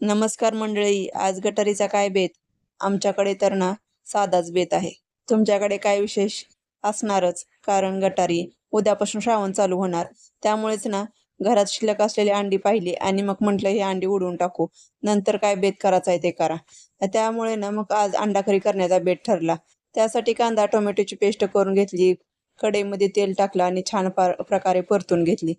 नमस्कार मंडळी. आज गटारीचा काय बेत? आमच्याकडे तर ना साधाच बेत आहे. तुमच्याकडे काय विशेष असणारच, कारण गटारी उद्यापासून श्रावण चालू होणार. त्यामुळेच ना घरात शिल्लक असलेली अंडी पाहिली आणि मग म्हटलं ही अंडी उडवून टाकू. नंतर काय बेत करायचा आहे ते करा. त्यामुळे ना मग आज अंडाकरी करण्याचा बेत ठरला. त्यासाठी कांदा टोमॅटोची पेस्ट करून घेतली. कढईमध्ये तेल टाकलं आणि छान प्रकारे परतून घेतली.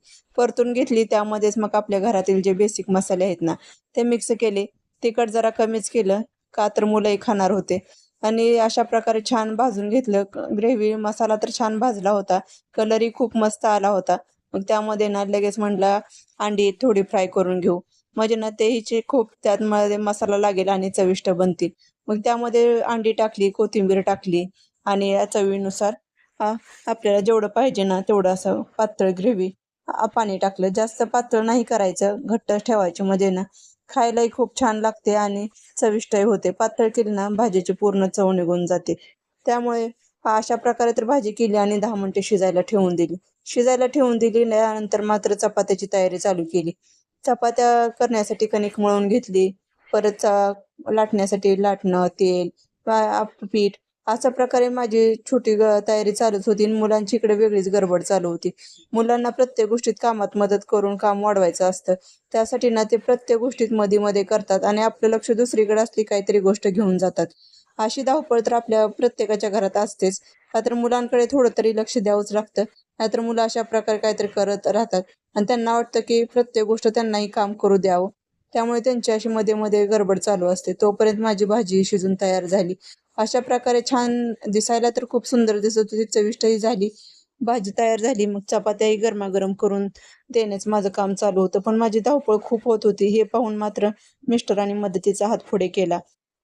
त्यामध्येच मग आपल्या घरातील जे बेसिक मसाले आहेत ना ते मिक्स केले. तिखट जरा कमीच केलं, का तर मुलंही खाणार होते. आणि अशा प्रकारे छान भाजून घेतलं. ग्रेव्ही मसाला तर छान भाजला होता. कलरही खूप मस्त आला होता. मग त्यामध्ये ना लगेच म्हटलं अंडी थोडी फ्राय करून घेऊ. म्हणजे ना तेही खूप त्यामध्ये मसाला लागेल आणि चविष्ट बनतील. मग त्यामध्ये अंडी टाकली, कोथिंबीर टाकली आणि या चवीनुसार आ, आपल्याला जेवढं पाहिजे ना तेवढं असं पातळ ग्रेव्ही पाणी टाकलं. जास्त पातळ नाही करायचं, घट्ट ठेवायचं. म्हणजे ना खायलाही खूप छान लागते आणि चविष्टही होते. पातळ केली ना भाजीची पूर्ण चव निघून जाते. त्यामुळे अशा प्रकारे तर भाजी केली आणि 10 मिनिटे शिजायला ठेवून दिली. त्यानंतर मात्र चपात्याची तयारी चालू केली. चपात्या करण्यासाठी कणिक मळून घेतली. परत लाटण्यासाठी लाटणं, तेल, पीठ, अशा प्रकारे माझी छोटी तयारी चालूच होती. आणि मुलांची इकडे वेगळीच गडबड चालू होती. मुलांना प्रत्येक गोष्टीत कामात मदत करून काम वाढवायचं असतं. त्यासाठी ना ते प्रत्येक गोष्टीत मध्ये मध्ये करतात आणि आपलं लक्ष दुसरीकडे असली काहीतरी गोष्ट घेऊन जातात. अशी धावपळ तर आपल्या प्रत्येकाच्या घरात असतेच. का तर मुलांकडे थोडं तरी लक्ष द्यावंच लागतं. नाहीतर मुलं अशा प्रकारे काहीतरी करत राहतात आणि त्यांना वाटतं की प्रत्येक गोष्ट त्यांनाही काम करू द्यावं. त्यामुळे त्यांची अशी मध्ये मध्ये गडबड चालू असते. तोपर्यंत माझी भाजी शिजून तयार झाली. अशा प्रकारे छान दिसायला तर खूप सुंदर दिसत होती, चविष्टही झाली. भाजी तयार झाली. मग चपात्याही गरमागरम करून देण्याचं माझं काम चालू होतं. पण माझी धावपळ खूप होत होती. हे पाहून मात्र मिस्टरांनी मदतीचा हात पुढे केला.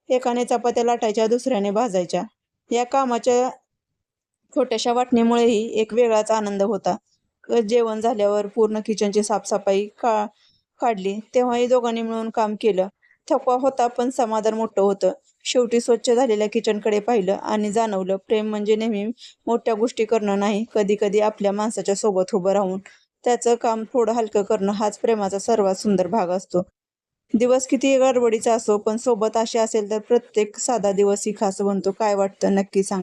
एकाने चपात्या लाटायच्या, दुसऱ्याने भाजायच्या. या कामाच्या छोट्याशा वाटणीमुळेही एक वेगळाच आनंद होता. जेवण झाल्यावर पूर्ण किचनची साफसफाई काढली. तेव्हाही दोघांनी मिळून काम केलं. थकवा होता पण समाधान मोठं होतं. शेवटी स्वच्छ झालेल्या किचनकडे पाहिलं आणि जाणवलं, प्रेम म्हणजे नेहमी मोठ्या गोष्टी करणं नाही. कधी कधी आपल्या माणसाच्या सोबत उभं राहून त्याचं काम थोडं हलकं करणं हाच प्रेमाचा सर्वात सुंदर भाग असतो. दिवस किती गडबडीचा असो, पण सोबत असे असेल तर प्रत्येक साधा दिवसही खास बनतो. काय वाटतं नक्की सांगा.